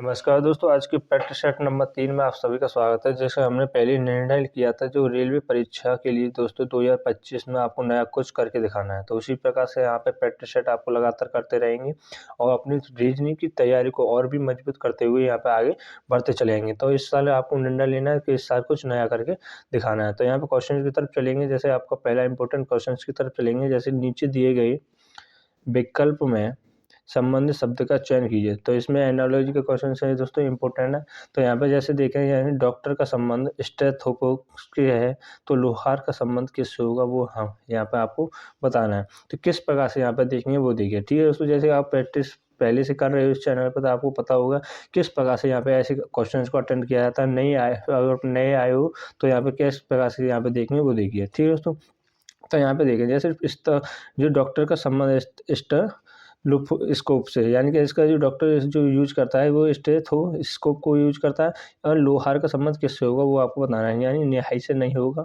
नमस्कार दोस्तों, आज की प्रैक्टिस सेट नंबर 3 में आप सभी का स्वागत है। जैसे हमने पहले निर्णय किया था जो रेलवे परीक्षा के लिए दोस्तों 2025 में आपको नया कुछ करके दिखाना है, तो उसी प्रकार से यहाँ पे प्रैक्टिस सेट आपको लगातार करते रहेंगे और अपनी रीजनिंग की तैयारी को और भी मजबूत करते हुए यहाँ पे आगे बढ़ते चलेंगे। तो इस साल आपको निर्णय लेना है कि इस साल कुछ नया करके दिखाना है। तो यहाँ पे क्वेश्चन की तरफ चलेंगे। जैसे आपका पहला इंपॉर्टेंट क्वेश्चन की तरफ चलेंगे। जैसे नीचे दिए गए विकल्प में संबंधित शब्द का चयन कीजिए। तो इसमें एनालॉजी का क्वेश्चन है दोस्तों, इंपॉर्टेंट है। तो यहाँ पे जैसे देखें, यानी डॉक्टर का संबंध स्टेथोस्कोप से है, तो लोहार का संबंध किससे होगा वो हम यहाँ पे आपको बताना है। तो किस प्रकार से यहाँ पे देखेंगे वो देखिए, ठीक है दोस्तों। जैसे आप प्रैक्टिस पहले से कर रहे हो इस चैनल पर, तो आपको पता होगा किस प्रकार से यहाँ पे ऐसे क्वेश्चंस को अटेंड किया जाता है। नहीं आए, अगर नए आए हो तो यहाँ पे किस प्रकार से यहाँ पे देखेंगे वो देखिए, ठीक है दोस्तों। तो यहाँ पे देखिए, जैसे जो डॉक्टर का संबंध स्कोप से, यानी कि इसका जो डॉक्टर जो यूज करता है वो स्टेथोस्कोप को यूज करता है। और लोहार का संबंध किससे होगा वो आपको बताना है, यानी निहाई से नहीं होगा,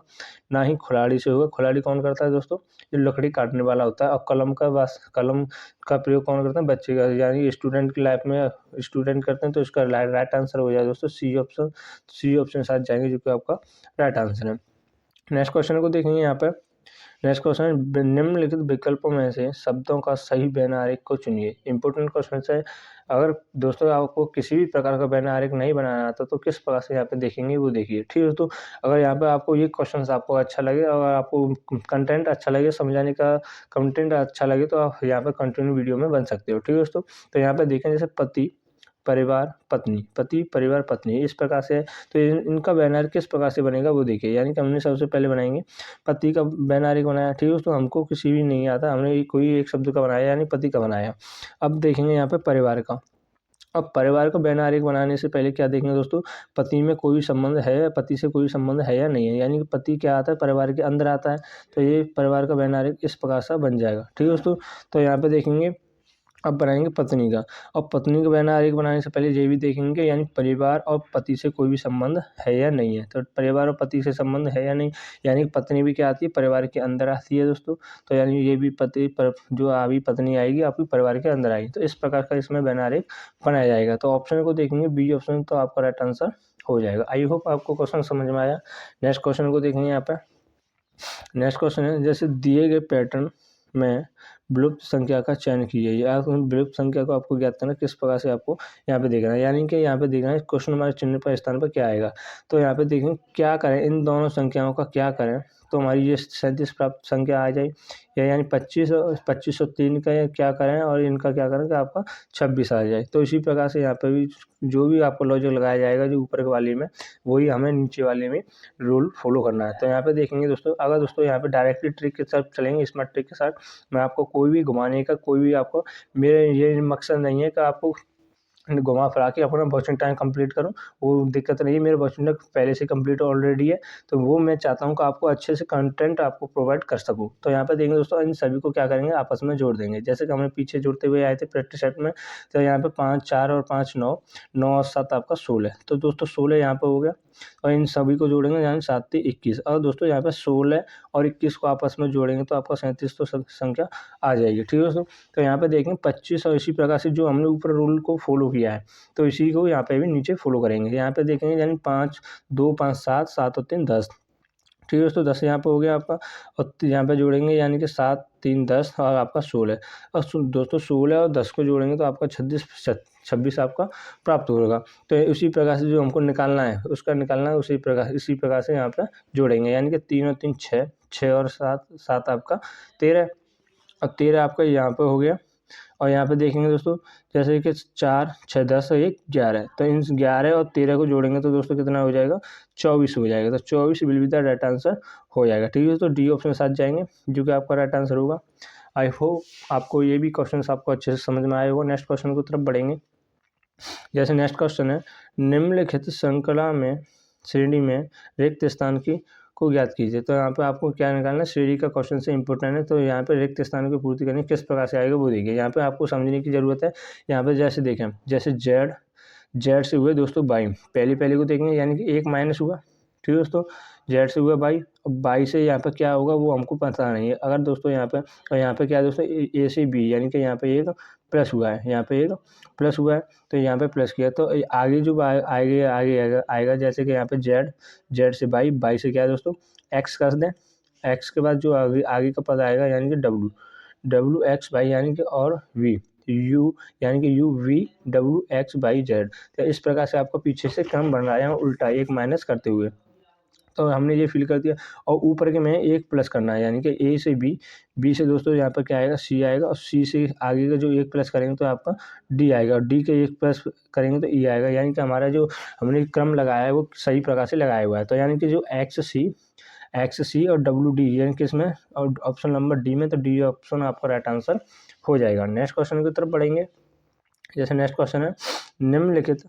ना ही खुलाड़ी से होगा। खुलाड़ी कौन करता है दोस्तों? जो लकड़ी काटने वाला होता है। और कलम का प्रयोग कौन करता है? बच्चे का, यानी स्टूडेंट की लाइफ में स्टूडेंट करते हैं। तो इसका राइट आंसर हो जाए दोस्तों सी ऑप्शन साथ जाएंगे, जो कि आपका राइट आंसर है। नेक्स्ट क्वेश्चन को देखेंगे यहाँ पर। नेक्स्ट क्वेश्चन है, निम्नलिखित विकल्पों में से शब्दों का सही वैन आरेख को चुनिए। इंपॉर्टेंट क्वेश्चन है। अगर दोस्तों आपको किसी भी प्रकार का वैन आरेख नहीं बनाना आता तो किस प्रकार से यहाँ पे देखेंगे वो देखिए, ठीक है दोस्तों। अगर यहाँ पे आपको ये क्वेश्चन आपको अच्छा लगे और आपको कंटेंट अच्छा लगे, समझाने का कंटेंट अच्छा लगे, तो आप यहाँ पे कंटिन्यू वीडियो में बन सकते हो, ठीक है दोस्तों। तो यहाँ पे देखें, जैसे पति परिवार पत्नी, पति परिवार पत्नी, इस प्रकार से है। तो इनका बैनर किस प्रकार से बनेगा वो देखिए, यानी कि हमने सबसे पहले बनाएंगे पति का बैनर एक बनाया, ठीक है। तो हमको किसी भी नहीं आता, हमने कोई एक शब्द का बनाया, यानी पति का बनाया। अब देखेंगे यहाँ पे परिवार का। अब परिवार का बैनर एक बनाने से पहले क्या देखेंगे दोस्तों? पति में कोई संबंध है, पति से कोई संबंध है या नहीं है, यानी कि पति क्या आता है? परिवार के अंदर आता है। तो ये परिवार का बैनर इस प्रकार से बन जाएगा, ठीक है दोस्तों। तो यहाँ पे देखेंगे, अब बनाएंगे पत्नी का। और पत्नी का बैनर एक बनाने से पहले ये भी देखेंगे, यानी परिवार और पति से कोई भी संबंध है या नहीं है। तो परिवार और पति से संबंध है या नहीं, यानी पत्नी भी क्या आती है? परिवार के अंदर आती है दोस्तों। तो यानी ये भी जो अभी पत्नी आएगी आपकी परिवार के अंदर आएगी। तो इस प्रकार का इसमें बैनर एक बनाया जाएगा। तो ऑप्शन को देखेंगे, बी ऑप्शन, तो आपका राइट आंसर हो जाएगा। आई होप आपको क्वेश्चन समझ में आया। नेक्स्ट क्वेश्चन को देखेंगे यहाँ पर। नेक्स्ट क्वेश्चन है, जैसे दिए गए पैटर्न में विलुप्त संख्या का चयन कीजिए। आप विलुप्त संख्या को आपको ज्ञात करना, किस प्रकार से आपको यहाँ पे देखना है, यानी कि यहाँ पे देखना है क्वेश्चन मार्क चिन्ह पर स्थान पर क्या आएगा। तो यहाँ पे देखें क्या करें, इन दोनों संख्याओं का क्या करें। तो हमारी ये 37 प्राप्त संख्या आ जाए, या यानी 2503 का क्या करें, और इनका क्या करें कि आपका 26 आ जाए। तो इसी प्रकार से यहाँ पे भी जो भी आपको लॉजिक लगाया जाएगा, जो ऊपर वाली में, वही हमें नीचे वाले में रूल फॉलो करना है। तो यहाँ पे देखेंगे दोस्तों, अगर दोस्तों यहाँ पे डायरेक्टली ट्रिक के साथ चलेंगे, स्मार्ट ट्रिक के साथ, मैं आपको कोई भी घुमाने का, कोई भी आपको, मेरे ये मकसद नहीं है कि आपको घुमा फिरा के अपना वॉचिंग टाइम कंप्लीट करूं, वो दिक्कत नहीं है। मेरा वॉचिंग टाइम पहले से कंप्लीट ऑलरेडी है, तो वो मैं चाहता हूं कि आपको अच्छे से कंटेंट आपको प्रोवाइड कर सकूं। तो यहाँ पे देखेंगे दोस्तों, इन सभी को क्या करेंगे, आपस में जोड़ देंगे। जैसे कि हमने पीछे जोड़ते हुए आए थे प्रैक्टिस सेट में। तो यहाँ पे 5 4 और 5 9, 9 और 7 आपका 16। तो दोस्तों 16 यहाँ पे हो गया, और इन सभी को जोड़ेंगे, यानी 7 3 21। और दोस्तों यहाँ पे 16 और 21 को आपस में जोड़ेंगे तो आपका 37 तो संख्या आ जाएगी, ठीक है दोस्तों। तो यहाँ पे देखें 25, और इसी प्रकार से जो हमने ऊपर रूल को फॉलो किया है, तो इसी को यहाँ पे भी नीचे फॉलो करेंगे। यहाँ पे देखेंगे, यानी 5 2 5 7, 7 और 3 10, ठीक है दोस्तों। 10 यहाँ पे हो गया आपका, और यहाँ पे जोड़ेंगे, यानी कि 7 3 10 और आपका 16। और दोस्तों 16 और 10 को जोड़ेंगे तो आपका 26 आपका प्राप्त होगा। तो इसी प्रकार से जो हमको निकालना है उसका निकालना है, इसी प्रकार से यहाँ पे जोड़ेंगे, यानी कि 3 और 3 6, 6 और 7 7 आपका 13, और 13 आपका यहाँ पे हो गया। और यहाँ पे देखेंगे दोस्तों, जैसे कि 4 6 10 और 1 11, तो इन 11 और 13 को जोड़ेंगे तो दोस्तों कितना हो जाएगा? 24 हो जाएगा। तो 24 will be the right answer हो जाएगा, ठीक है। तो डी ऑप्शन के साथ जाएंगे, जो कि आपका राइट आंसर होगा। आई होप आपको ये भी क्वेश्चन आपको अच्छे से समझ में आए होगा। नेक्स्ट क्वेश्चन की तरफ बढ़ेंगे। जैसे नेक्स्ट क्वेश्चन है, निम्नलिखित श्रृंखला में श्रेणी में रिक्त स्थान की को ज्ञात कीजिए। तो यहाँ पे आपको क्या निकालना है, श्रेणी का क्वेश्चन से इंपॉर्टेंट है। तो यहाँ पे रिक्त स्थानों की पूर्ति करनी किस प्रकार से आएगा वो देखिए। यहाँ पे आपको समझने की जरूरत है। यहाँ पे जैसे देखें, जैसे जेड से हुए दोस्तों 22, पहले को देखेंगे, यानी कि 1 माइनस हुआ, ठीक है दोस्तों। जेड से हुआ 22, अब 22 से यहाँ पे क्या होगा वो हमको पता नहीं है। अगर दोस्तों यहाँ पे, और यहाँ पे क्या है दोस्तों, ए से बी, यानी कि यहाँ पे एक प्लस हुआ है, यहाँ पे एक प्लस हुआ है तो यहाँ पे प्लस किया, तो आगे जो आगे आएगा जैसे कि यहाँ पे जेड से वाई से क्या है दोस्तों एक्स कर दें। एक्स के बाद जो आगे का पद आएगा यानी कि डब्ल्यू एक्स वाई यानी कि और वी यू यानी कि U V W X Y Z. तो इस प्रकार से आपको पीछे से क्रम बन रहा है उल्टा एक माइनस करते हुए, तो हमने ये फिल कर दिया। और ऊपर के में एक प्लस करना है यानी कि ए से बी से दोस्तों यहाँ पर क्या आएगा सी आएगा, और सी से आगे का जो एक प्लस करेंगे तो आपका डी आएगा, और डी के एक प्लस करेंगे तो ई आएगा। यानी कि हमारा जो हमने क्रम लगाया है वो सही प्रकार से लगाया हुआ है। तो यानी कि जो एक्स सी और डब्ल्यू डी यानी कि इसमें और ऑप्शन नंबर डी में, तो डी ऑप्शन आपका राइट आंसर हो जाएगा। नेक्स्ट क्वेश्चन की तरफ बढ़ेंगे। जैसे नेक्स्ट क्वेश्चन है, निम्नलिखित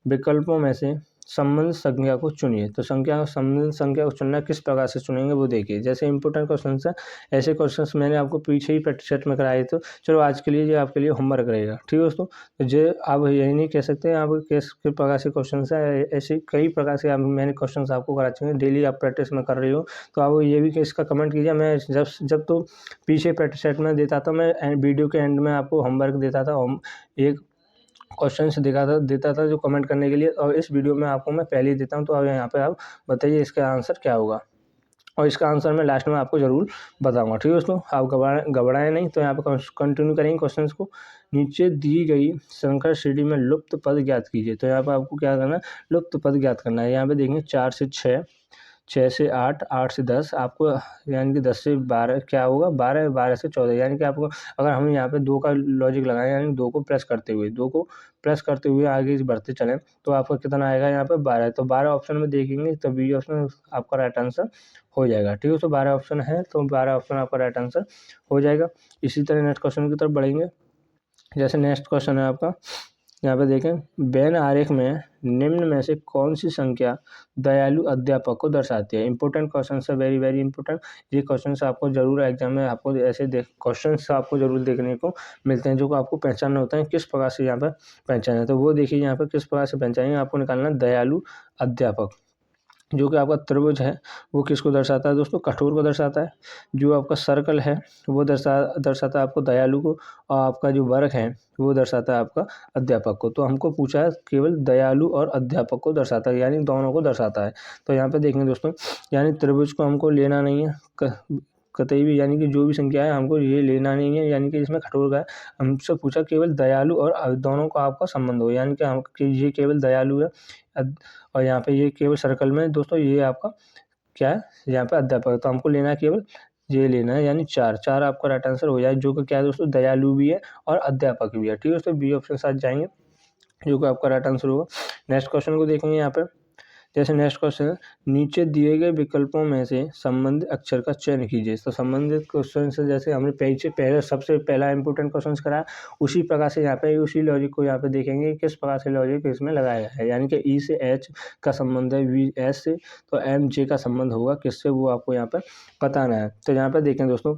विकल्पों में से संबंध संख्या को चुनिए। तो संबंध संख्या को चुनना किस प्रकार से चुनेंगे वो देखिए। जैसे इंपॉर्टेंट क्वेश्चन है, ऐसे क्वेश्चंस मैंने आपको पीछे ही प्रैक्टिस सेट में कराए, तो चलो आज के लिए ये आपके लिए होमवर्क रहेगा, ठीक है दोस्तों। तो जो आप यही नहीं कह सकते आप किस प्रकार से क्वेश्चन है, ऐसे कई प्रकार से मैंने क्वेश्चन आपको करा चुके हैं, डेली आप प्रैक्टिस में कर रहे हो, तो आप ये भी इसका कमेंट कीजिए। मैं जब तो पीछे प्रैक्टिस सेट में देता था, मैं वीडियो के एंड में आपको होमवर्क देता था, एक क्वेश्चन से देता था जो कमेंट करने के लिए, और इस वीडियो में आपको मैं पहले ही देता हूं। तो अब यहाँ पे आप बताइए इसका आंसर क्या होगा, और इसका आंसर मैं लास्ट में आपको ज़रूर बताऊंगा, ठीक है दोस्तों। आप घबराएं नहीं। तो यहाँ पे कंटिन्यू करेंगे क्वेश्चन को। नीचे दी गई संकर श्रेणी में लुप्त पद ज्ञात कीजिए। तो यहाँ पे आपको क्या करना है, लुप्त पद ज्ञात करना है। यहाँ पे देखेंगे 4 से 6, 6 से 8, 8 से 10, आपको यानी कि 10 से 12 क्या होगा, 12 से 14। यानी कि आपको अगर हम यहाँ पे 2 का लॉजिक लगाएं, यानी 2 को प्लस करते हुए आगे बढ़ते चलें, तो आपका कितना आएगा यहाँ पे 12। तो 12 ऑप्शन में देखेंगे तो बी ऑप्शन आपका राइट आंसर हो जाएगा, ठीक है। तो 12 ऑप्शन है, तो 12 ऑप्शन आपका राइट आंसर हो जाएगा। इसी तरह नेक्स्ट क्वेश्चन की तरफ बढ़ेंगे। जैसे नेक्स्ट क्वेश्चन है आपका, यहाँ पे देखें, वेन आरेख में निम्न में से कौन सी संख्या दयालु अध्यापक को दर्शाती है। इंपॉर्टेंट क्वेश्चन है, वेरी वेरी इंपॉर्टेंट। ये क्वेश्चन आपको जरूर एग्जाम में आपको ऐसे क्वेश्चन आपको जरूर देखने को मिलते हैं, जो को आपको पहचानना होता है किस प्रकार से यहाँ पर पहचाना है। तो वो देखिए यहाँ पर किस प्रकार से पहचानेंगे, आपको निकालना दयालु अध्यापक। जो कि आपका त्रिभुज है वो किसको दर्शाता है दोस्तों, कठोर को दर्शाता है। जो आपका सर्कल है वो दर्शाता है आपको दयालु को, और आपका जो वर्ग है वो दर्शाता है आपका अध्यापक को। तो हमको पूछा है केवल दयालु और अध्यापक को दर्शाता है, यानी दोनों को दर्शाता है। तो यहाँ पे देखेंगे दोस्तों, यानी त्रिभुज को हमको लेना नहीं है कतई भी, यानी कि जो भी संख्या है हमको ये लेना नहीं है, यानी कि इसमें कठोर का है। हमसे पूछा केवल दयालु और दोनों का आपका संबंध हो, यानी कि हम ये केवल दयालु है, और यहाँ पे ये केवल सर्कल में दोस्तों ये आपका क्या है, यहाँ पे अध्यापक है। तो हमको लेना है केवल ये लेना है, यानी 4 आपका राइट आंसर हो जाए, जो कि क्या है दोस्तों दयालु भी है और अध्यापक भी है, ठीक है दोस्तों। बी ऑप्शन साथ जाएंगे, जो कि आपका राइट आंसर होगा। नेक्स्ट क्वेश्चन को देखेंगे यहाँ पे। जैसे नेक्स्ट क्वेश्चन है, नीचे दिए गए विकल्पों में से संबंधित अक्षर का चयन कीजिए। तो संबंधित क्वेश्चन से जैसे हमने पहले सबसे पहला इंपोर्टेंट क्वेश्चन कराया, उसी प्रकार से यहाँ पे उसी लॉजिक को यहाँ पे देखेंगे किस प्रकार से लॉजिक इसमें लगाया है। यानी कि ई से एच का संबंध है, वी एस से, तो एम जे का संबंध होगा किससे, वो आपको यहाँ पर बताना है। तो यहाँ पर देखें दोस्तों,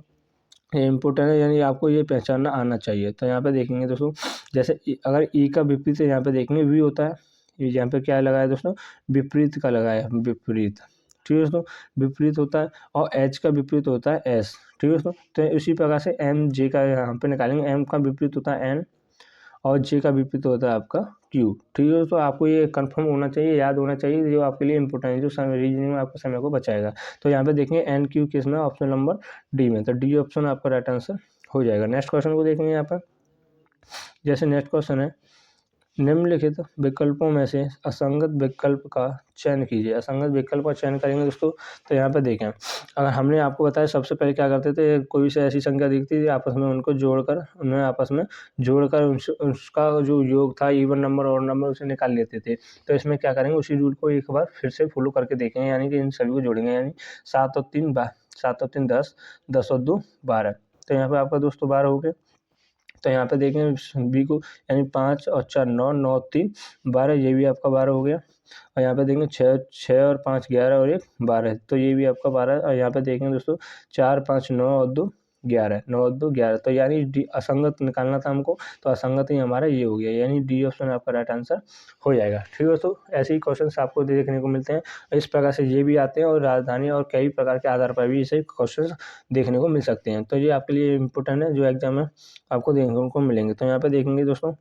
ये इम्पोर्टेंट है, यानी आपको ये पहचानना आना चाहिए। तो यहाँ पे देखेंगे दोस्तों, जैसे अगर ई का विपरीत यहाँ पे देखेंगे वी होता है, ये यहाँ पे क्या लगाया दोस्तों, विपरीत का लगाया, विपरीत, ठीक है दोस्तों, विपरीत होता है। और एच का विपरीत होता है एस, ठीक है दोस्तों। तो इसी प्रकार से एम जे का यहाँ पे निकालेंगे, एम का विपरीत होता है एन, और जे का विपरीत होता है आपका क्यू, ठीक है। तो आपको ये कंफर्म होना चाहिए, याद होना चाहिए, जो आपके लिए इंपॉर्टेंट है, जो समय रीजनिंग में आपको समय को बचाएगा। तो यहाँ पे देखेंगे एन क्यू किस में, ऑप्शन नंबर डी में, तो डी ऑप्शन आपका राइट आंसर हो जाएगा। नेक्स्ट क्वेश्चन को देखेंगे यहाँ पर। जैसे नेक्स्ट क्वेश्चन है, निम्नलिखित विकल्पों में से असंगत विकल्प का चयन कीजिए। असंगत विकल्प का चयन करेंगे दोस्तों, तो यहाँ पे देखें, अगर हमने आपको बताया सबसे पहले क्या करते थे, कोई से ऐसी संख्या दिखती थी आपस में उनको जोड़कर, उन्हें आपस में जोड़कर उसका जो योग था इवन नंबर और नंबर उसे निकाल लेते थे। तो इसमें क्या करेंगे, उसी रूल को एक बार फिर से फॉलो करके देखेंगे, यानी कि इन सभी को जोड़ेंगे, यानी 7 और 3 10, 10 और 2 12। तो यहाँ पे आपका दोस्तों 12 हो गए। तो यहाँ पे देखें बी को, यानी 5 और 4 9, 9 और 3 12, ये भी आपका 12 हो गया। और यहाँ पे देखेंगे 6 और 5 11 और 1 12, तो ये भी आपका 12 है। और यहाँ पे देखेंगे दोस्तों 4 5 9 और 2 11, 9 2 11, तो यानी डी असंगत निकालना था हमको, तो असंगत ही हमारा ये हो गया, यानी डी ऑप्शन आपका राइट आंसर हो जाएगा। ठीक है, तो ऐसे ही क्वेश्चन आपको देखने को मिलते हैं, इस प्रकार से ये भी आते हैं और राजधानी और कई प्रकार के आधार पर भी ऐसे क्वेश्चन देखने को मिल सकते हैं। तो ये आपके लिए इम्पोर्टेंट है, जो एग्जाम में आपको देखने को मिलेंगे। तो यहाँ पे देखेंगे दोस्तों,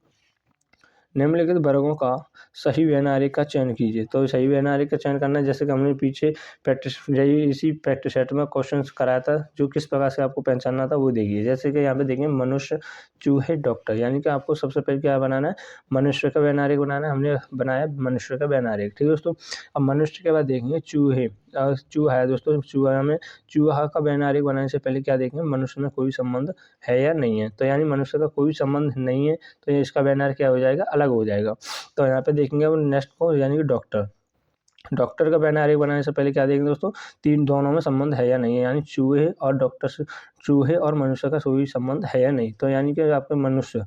निम्नलिखित वर्गों का सही व्यवहारिक का चयन कीजिए। तो सही व्यवहारिक का चयन करना है, जैसे कि हमने पीछे प्रैक्टिस यही इसी प्रैक्टिस सेट में क्वेश्चंस कराया था, जो किस प्रकार से आपको पहचानना था वो देखिए। जैसे कि यहाँ पे देखिए मनुष्य, चूहे, डॉक्टर, यानी कि आपको सबसे पहले क्या बनाना है, मनुष्य का व्यवहारिक बनाना है। हमने बनाया मनुष्य का व्यवहारिक। ठीक है दोस्तों, अब मनुष्य के बाद देखेंगे चूहे, चूहा है दोस्तों, चूहा का व्यवहारिक बनाने से पहले क्या देखेंगे, मनुष्य में कोई संबंध है या नहीं है। तो यानी मनुष्य का कोई संबंध नहीं है, तो ये इसका बैनर क्या हो जाएगा, अलग हो जाएगा। तो यहाँ पे देखेंगे अब नेक्स्ट को, यानी कि डॉक्टर, डॉक्टर का बैनर बनाने से पहले क्या देखेंगे दोस्तों, तीन दोनों में संबंध है या नहीं है, यानी चूहे और डॉक्टर से, चूहे और मनुष्य का कोई संबंध है या नहीं। तो यानी कि आपके मनुष्य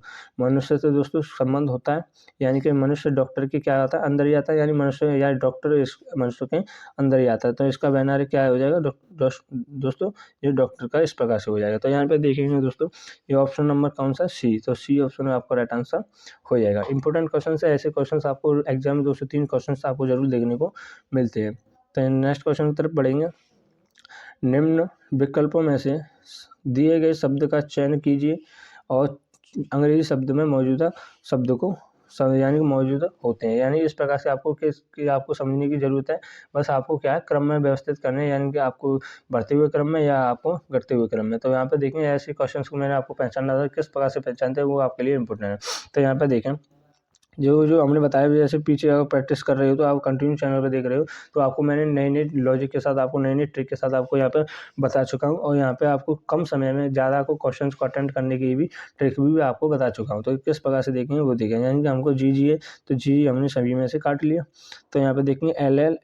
से दोस्तों संबंध होता है, यानी कि मनुष्य डॉक्टर के क्या आता है, अंदर ही आता है, यानी मनुष्य या डॉक्टर इस मनुष्य के अंदर ही आता है। तो इसका बैनर क्या हो जाएगा दोस्तों, ये डॉक्टर का इस प्रकार से हो जाएगा। तो यहाँ पे देखेंगे दोस्तों, ये ऑप्शन नंबर कौन सा, सी, तो सी ऑप्शन में आपका राइट आंसर हो जाएगा। इंपॉर्टेंट क्वेश्चन है, ऐसे क्वेश्चन आपको एग्जाम में 2 से 3 क्वेश्चन आपको जरूर देखने को मिलते हैं। तो नेक्स्ट क्वेश्चन की तरफ बढ़ेंगे। निम्न विकल्पों में से दिए गए शब्द का चयन कीजिए और अंग्रेजी शब्द में मौजूदा शब्द को यानी कि मौजूद होते हैं। यानी इस प्रकार से आपको आपको समझने की ज़रूरत है, बस आपको क्या है, क्रम में व्यवस्थित करने हैं, यानी कि आपको बढ़ते हुए क्रम में या आपको घटते हुए क्रम में। तो यहाँ पे देखें, ऐसे क्वेश्चंस को मैंने आपको पहचानना था, किस प्रकार से पहचानते हैं वो आपके लिए इंपॉर्टेंट है। तो यहाँ पे देखें, जो हमने बताया, जैसे पीछे अगर प्रैक्टिस कर रहे हो तो आप कंटिन्यू चैनल पे देख रहे हो, तो आपको मैंने नई लॉजिक के साथ, आपको नई ट्रिक के साथ आपको यहाँ पे बता चुका हूँ, और यहाँ पे आपको कम समय में ज़्यादा आपको क्वेश्चंस को अटेंड करने की भी ट्रिक भी आपको बता चुका हूँ। तो किस प्रकार से देखेंगे वो देखेंगे, यानी कि हमको जी है, तो जी हमने सभी में से काट लिया। तो यहाँ पे देखेंगे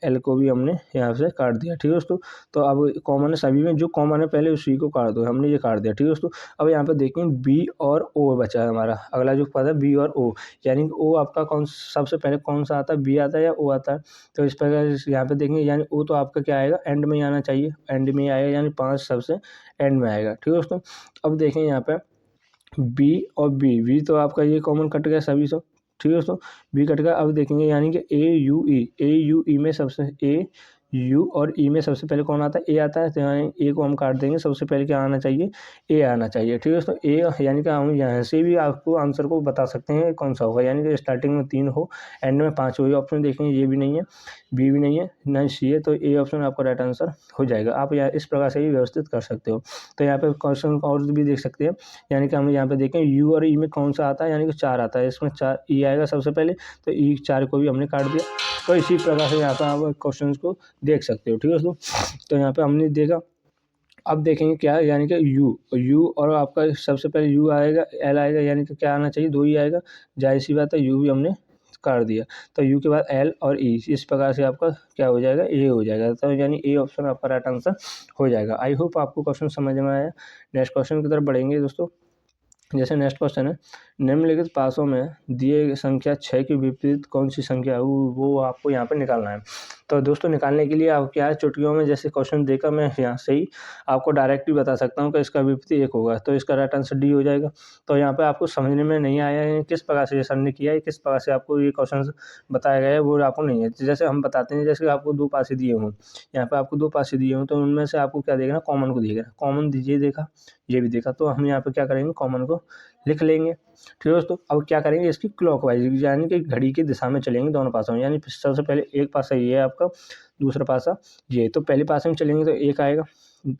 एल को भी हमने यहाँ से काट दिया। ठीक है दोस्तों, तो अब कॉमन है सभी में, जो कॉमन है पहले उसी को काट दो, हमने ये काट दिया। ठीक है दोस्तों, अब यहाँ पे देखेंगे बी और ओ बचा है हमारा, अगला जो पद है बी और ओ, यानी कि ओ आपका सबसे पहले कौन सा आता है, बी आता है या ओ आता है। तो इस प्रकार यहाँ पे देखेंगे, यानी ओ तो आपका क्या आएगा, एंड में ही आना चाहिए, एंड में ही आएगा, यानी 5 सबसे एंड में आएगा। ठीक है दोस्तों, अब देखें यहाँ पे बी और बी तो आपका ये कॉमन कट गया सभी से। ठीक है दोस्तों, बी कट गया। अब देखेंगे यानी कि ए यू ई में सबसे ए यू और ई में सबसे पहले कौन आता है, ए आता है, तो यानी ए को हम काट देंगे, सबसे पहले क्या आना चाहिए, ए आना चाहिए। ठीक है दोस्तों, ए यानी कि हम यहाँ से भी आपको आंसर को बता सकते हैं कौन सा होगा, यानी कि स्टार्टिंग में 3 हो, एंड में 5 हो। ये ऑप्शन देखेंगे, ये भी नहीं है, बी भी नहीं है, ना सी है, तो ए ऑप्शन आपका राइट आंसर हो जाएगा। आप यहाँ इस प्रकार से भी व्यवस्थित कर सकते हो। तो यहाँ पे क्वेश्चन और भी देख सकते हैं, यानी कि हम यहाँ पे देखें यू और ई में कौन सा आता है, यानी कि 4 आता है, इसमें 4 ई आएगा सबसे पहले, तो ई 4 को भी हमने काट दिया। तो इसी प्रकार से यहाँ पर आप क्वेश्चन को देख सकते हो। ठीक है दोस्तों, तो यहाँ पे हमने देखा। अब देखेंगे क्या है, यानी कि यू और आपका सबसे पहले यू आएगा, एल आएगा, यानी कि क्या आना चाहिए, 2 ही आएगा, जाहिर सी बात है, यू भी हमने काट दिया। तो यू के बाद एल और ई, इस प्रकार से आपका क्या हो जाएगा, ए हो जाएगा। तो यानी ए ऑप्शन आपका राइट आंसर हो जाएगा। आई होप आपको क्वेश्चन समझ में आया। नेक्स्ट क्वेश्चन की तरफ बढ़ेंगे दोस्तों। जैसे नेक्स्ट क्वेश्चन है, निम्नलिखित पासों में दिए संख्या 6 के विपरीत कौन सी संख्या है, वो आपको यहाँ पे निकालना है। तो दोस्तों निकालने के लिए आप क्या है, चुटकियों में जैसे क्वेश्चन देकर मैं यहाँ से ही आपको डायरेक्ट ही बता सकता हूँ कि इसका विपरीत 1 होगा, तो इसका राइट आंसर डी हो जाएगा। तो यहाँ पे आपको समझने में नहीं आया है किस प्रकार से सर ने किया है, किस प्रकार से आपको ये क्वेश्चन बताया गया है, वो आपको नहीं है। जैसे हम बताते हैं, जैसे आपको 2 पासे दिए हों, यहाँ पे आपको 2 पासे दिए हों, तो उनमें से आपको क्या देखना, कॉमन को देखना, कॉमन दीजिए, देखा, ये भी देखा, तो हम यहाँ पे क्या करेंगे, कॉमन को लिख लेंगे। ठीक है दोस्तों, अब क्या करेंगे, इसकी क्लॉकवाइज यानी कि घड़ी की दिशा में चलेंगे दोनों पासों में, यानी सबसे पहले एक पासा ये है आपका, दूसरा पासा ये, तो पहले पासे में चलेंगे तो 1 आएगा,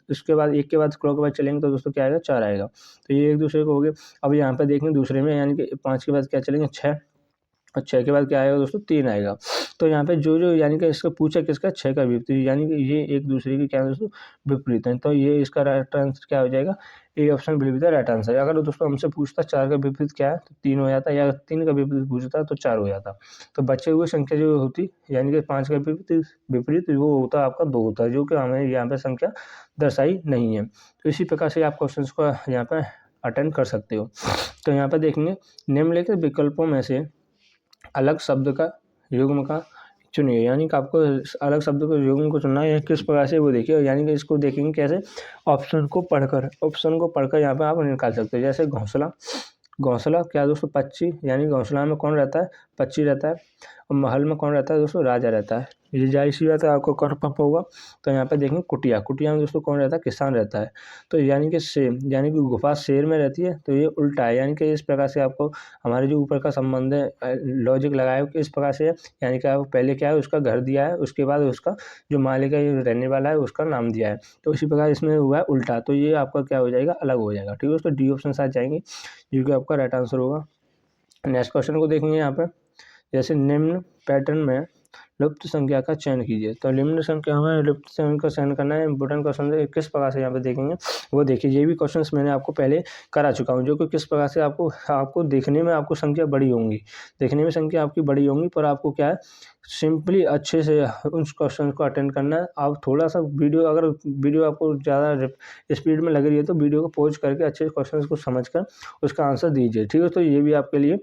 उसके बाद 1 के बाद क्लॉकवाइज चलेंगे तो दोस्तों क्या आएगा, 4 आएगा। तो ये एक दूसरे को हो गए। अब यहाँ पे देखेंगे दूसरे में, यानी कि 5 के बाद क्या चलेंगे, 6, और 6 के बाद क्या आएगा दोस्तों, 3 आएगा। तो यहाँ पे जो यानी कि इसका पूछा किसका, 6 का विपरीत, यानी कि ये एक दूसरे की क्या है दोस्तों, विपरीत है। तो ये इसका राइट आंसर क्या हो जाएगा, A option will be the right answer. अगर दोस्तों हमसे पूछता 4 का विपरीत क्या है, तो 3 हो जाता, या 3 का विपरीत पूछता तो 4 हो जाता। तो बचे हुए संख्या जो होती, यानी कि 5 का विपरीत वो होता आपका 2 होता है, जो कि हमें यहाँ पे संख्या दर्शाई नहीं है। तो इसी प्रकार से आप क्वेश्चन को यहाँ पर अटेंड कर सकते हो। तो यहाँ पर देखेंगे, निम्नलिखित विकल्पों में से अलग शब्द का युग्म का चुनिए, यानी कि आपको अलग शब्दों के युग्म को चुनना है, किस प्रकार से वो देखिए, यानी कि इसको देखेंगे कैसे, ऑप्शन को पढ़कर यहाँ पे आप निकाल सकते हैं। जैसे घोंसला, घोंसला क्या दोस्तों, पक्षी, यानी घोंसला में कौन रहता है, पक्षी रहता है। और महल में कौन रहता है दोस्तों, राजा रहता है। ये जाहिर सी बात है आपको कन्फर्म होगा। तो यहाँ पे देखेंगे कुटिया, कुटिया में दोस्तों कौन रहता है, किसान रहता है। तो यानी कि शेर, यानी कि गुफा शेर में रहती है, तो ये उल्टा है। यानी कि इस प्रकार से आपको हमारे जो ऊपर का संबंध है, लॉजिक लगाया कि इस प्रकार से है। यानी कि आप पहले क्या है, उसका घर दिया है, उसके बाद उसका जो मालिक है, रहने वाला है, उसका नाम दिया है। तो इसी प्रकार इसमें हुआ है उल्टा, तो ये आपका क्या हो जाएगा, अलग हो जाएगा। ठीक है दोस्तों, डी ऑप्शन साथ जाएंगे, जो कि आपका राइट आंसर होगा। नेक्स्ट क्वेश्चन को देखेंगे यहाँ पे, जैसे निम्न पैटर्न में लुप्त संख्या का चयन कीजिए। तो निम्न संख्या में लुप्त संख्या का चयन करना है, इंपोर्टेंट क्वेश्चन है। किस प्रकार से यहाँ पे देखेंगे वो देखिए, ये भी क्वेश्चंस मैंने आपको पहले करा चुका हूँ, जो कि किस प्रकार से आपको देखने में आपको संख्या बड़ी होंगी, देखने में संख्या आपकी बड़ी होंगी, पर आपको क्या है, सिंपली अच्छे से उन क्वेश्चन को अटेंड करना है। आप थोड़ा सा वीडियो, अगर वीडियो आपको ज़्यादा स्पीड में लग रही है तो वीडियो को पॉज करके अच्छे क्वेश्चन को समझ कर उसका आंसर दीजिए। ठीक है, तो ये भी आपके लिए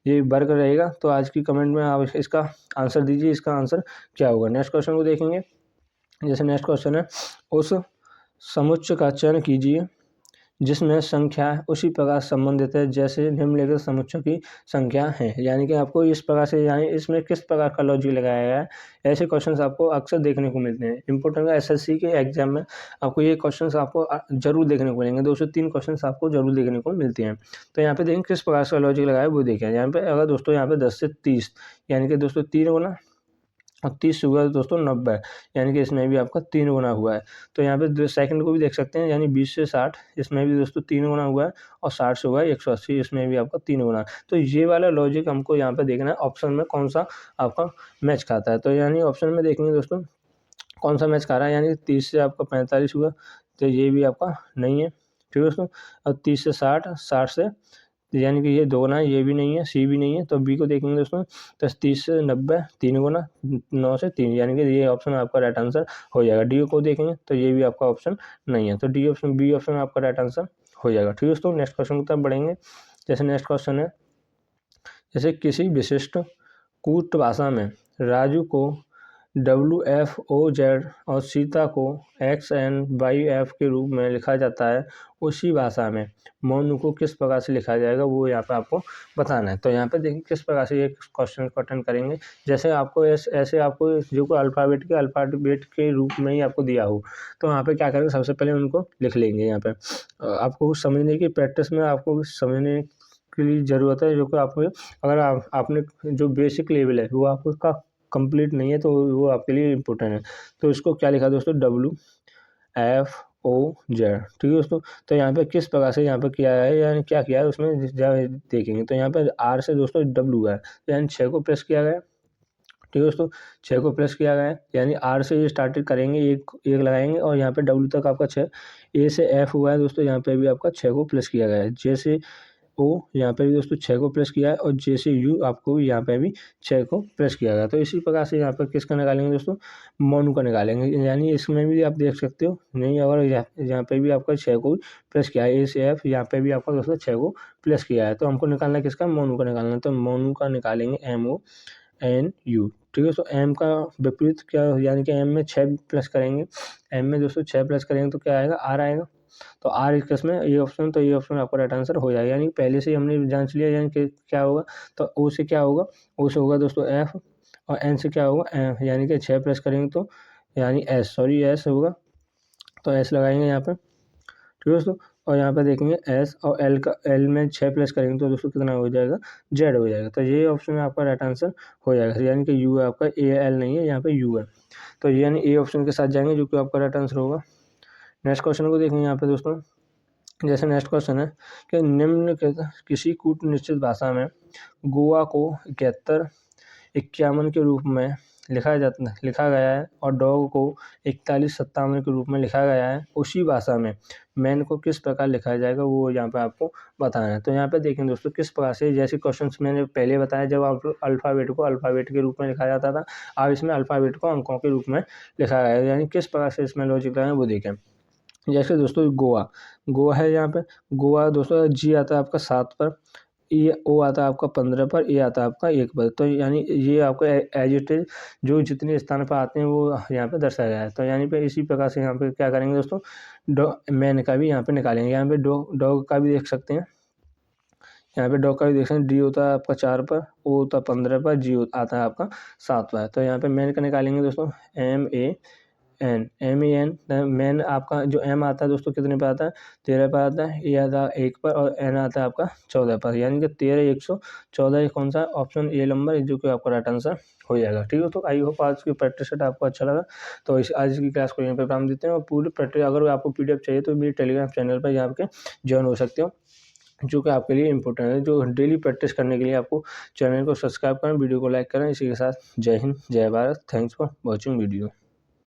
ये वर्क रहेगा। तो आज की कमेंट में आप इसका आंसर दीजिए, इसका आंसर क्या होगा। नेक्स्ट क्वेश्चन को देखेंगे, जैसे नेक्स्ट क्वेश्चन है, उस समुच्चय का चयन कीजिए जिसमें संख्या उसी प्रकार संबंधित है जैसे निम्नलिखित समुच्चय की संख्या है। यानी कि आपको इस प्रकार से, यानी इसमें किस प्रकार का लॉजिक लगाया गया है, ऐसे क्वेश्चंस आपको अक्सर देखने को मिलते हैं। इंपोर्टेंट है, एसएससी के एग्जाम में आपको ये क्वेश्चंस आपको जरूर देखने को मिलेंगे, 2 से 3 क्वेश्चंस आपको जरूर देखने को मिलते हैं। तो यहाँ पे देखें किस प्रकार का लॉजिक लगाया है वो देखें। यहाँ पे अगर दोस्तों यहाँ पे 10 से 30, यानी कि दोस्तों 3 गुना, और 30 हुआ दोस्तों 90, यानी कि इसमें भी आपका 3 गुना हुआ है। तो यहाँ पे सेकंड को भी देख सकते हैं, यानी 20 से 60, इसमें भी दोस्तों 3 गुना हुआ है। और 60 से हुआ है 180, इसमें भी आपका 3 गुना। तो ये वाला लॉजिक हमको यहाँ पे देखना है, ऑप्शन में कौन सा आपका मैच खाता है। तो यानी ऑप्शन में देखेंगे दोस्तों कौन सा मैच खा रहा है, यानी 30 से आपका 45 हुआ, तो ये भी आपका नहीं है। ठीक है दोस्तों, और 30 से 60, 60 से, यानी कि ये 2 गुना है, ये भी नहीं है, सी भी नहीं है। तो बी को देखेंगे दोस्तों, तो 30 से 90, 3 गुना, 9 से 3, यानी कि ये ऑप्शन आपका राइट आंसर हो जाएगा। डी को देखेंगे तो ये भी आपका ऑप्शन नहीं है, तो डी ऑप्शन, बी ऑप्शन आपका राइट आंसर हो जाएगा। ठीक है दोस्तों, नेक्स्ट क्वेश्चन की तरफ बढ़ेंगे। जैसे नेक्स्ट क्वेश्चन है, जैसे किसी विशिष्ट कूट भाषा में राजू को WFOZ और सीता को XNYF के रूप में लिखा जाता है, उसी भाषा में मोनू को किस प्रकार से लिखा जाएगा वो यहाँ पे आपको बताना है। तो यहाँ पे देखिए किस प्रकार से ये क्वेश्चन को अटेंड करेंगे। जैसे आपको ऐसे आपको जो को अल्फ़ाबेट के रूप में ही आपको दिया हो, तो यहाँ पे क्या करेंगे, सबसे पहले उनको लिख लेंगे। यहाँ पे आपको समझने की प्रैक्टिस में आपको समझने के लिए ज़रूरत है, जो कि आपको अगर आपने जो बेसिक लेवल है वो आपका कंप्लीट नहीं है तो वो आपके लिए इम्पोर्टेंट है। तो इसको क्या लिखा दोस्तों, WFOZ। ठीक है दोस्तों, तो यहाँ पे किस प्रकार से यहाँ पे किया है, यानी क्या किया है उसमें देखेंगे। तो यहाँ पे R से दोस्तों W है, यानी 6 को प्रेस किया गया। ठीक है दोस्तों, 6 को प्रेस किया गया है, यानी R से ये स्टार्टेड करेंगे, एक लगाएंगे, और यहाँ पे W तक आपका 6। A से F हुआ है दोस्तों, यहाँ पे भी आपका 6 को प्रेस किया गया है। J से O, यहाँ पे भी दोस्तों 6 को प्रेस किया है, और J से U आपको यहाँ पे भी 6 को प्रेस किया गया। तो इसी प्रकार से यहाँ पर किसका निकालेंगे दोस्तों, मोनू का निकालेंगे। यानी इसमें भी आप देख सकते हो, नहीं अगर यहाँ पे भी आपका 6 को प्रेस किया है, A से F, यहाँ पे भी आपका दोस्तों 6 को प्रेस किया है। तो हमको निकालना है किसका, मोनू का निकालना है। तो मोनू का निकालेंगे MONU। ठीक है, तो M का विपरीत क्या, यानी कि M में 6 प्लस करेंगे, M में दोस्तों 6 प्लस करेंगे तो क्या आएगा, R आएगा। तो R किस में, ये ऑप्शन, तो ये ऑप्शन आपका राइट आंसर हो जाएगा। यानी पहले से ही हमने जांच लिया, यानी कि क्या होगा, तो O से क्या होगा, O से होगा दोस्तों F, और N से क्या होगा M, यानी कि 6 प्लस करेंगे तो यानी S होगा, तो S लगाएंगे यहाँ पे। ठीक है दोस्तों, और यहाँ पे देखेंगे S, और L में 6 प्लस करेंगे तो दोस्तों कितना हो जाएगा, Z हो जाएगा। तो ये ऑप्शन आपका राइट आंसर हो जाएगा, यानी कि U है आपका, AL नहीं है, यहाँ पे U है। तो यानी A ऑप्शन के साथ जाएंगे, जो कि आपका राइट आंसर होगा। नेक्स्ट क्वेश्चन को देखेंगे यहाँ पे दोस्तों, जैसे नेक्स्ट क्वेश्चन है कि निम्न किसी कूट निश्चित भाषा में गोवा को 71, 51 के रूप में लिखा गया है, और डॉग को 41, 57 के रूप में लिखा गया है, उसी भाषा में मैन को किस प्रकार लिखा जाएगा वो यहाँ पे आपको बताना है। तो यहाँ पे देखें दोस्तों किस प्रकार से, जैसे क्वेश्चंस मैंने पहले बताया, जब आप अल्फ़ाबेट के रूप में लिखा जाता था, अब इसमें अल्फ़ाबेट को अंकों के रूप में लिखा गया है। यानी किस प्रकार से इसमें लॉजिक लगाएं वो देखें। जैसे दोस्तों गोवा है, यहाँ पे गोवा दोस्तों G आता है आपका 7 पर, ये ओ आता है आपका 15 पर, ए आता है आपका 1 पर। तो यानी ये आपका एज इट इज जो जितने स्थान पर आते हैं वो यहाँ पे दर्शाया गया है। तो यानी पे इसी प्रकार से यहाँ पे क्या करेंगे दोस्तों, मैन का भी यहाँ पे निकालेंगे। यहाँ पे डॉग का भी देख सकते हैं, यहाँ पे डॉग का भी देख सकते हैं। डी होता है आपका 4 पर, ओ होता है 15 पर, जी आता है आपका 7 पर। तो यहाँ पे मैन का निकालेंगे दोस्तों, MEN मैन आपका जो एम आता है दोस्तों कितने पर आता है, 13 पर आता है, ए आता है 1 पर और एन आता है आपका 14 पर। यानी कि 13 114 कौन सा ऑप्शन ए नंबर जो कि आपका राइट आंसर हो जाएगा। ठीक है, तो आई होप आज की प्रैक्टिस सेट आपको अच्छा लगा। तो आज की क्लास को यहीं पर काम देते हैं, और पूरी प्रैक्टिस अगर आपको PDF चाहिए तो मेरे टेलीग्राम चैनल पर यहाँ पे ज्वाइन हो सकते हो, जो कि आपके लिए इंपॉर्टेंट है। जो डेली प्रैक्टिस करने के लिए आपको चैनल को सब्सक्राइब करें, वीडियो को लाइक करें। इसी के साथ जय हिंद, जय Bharat. Thanks for watching video.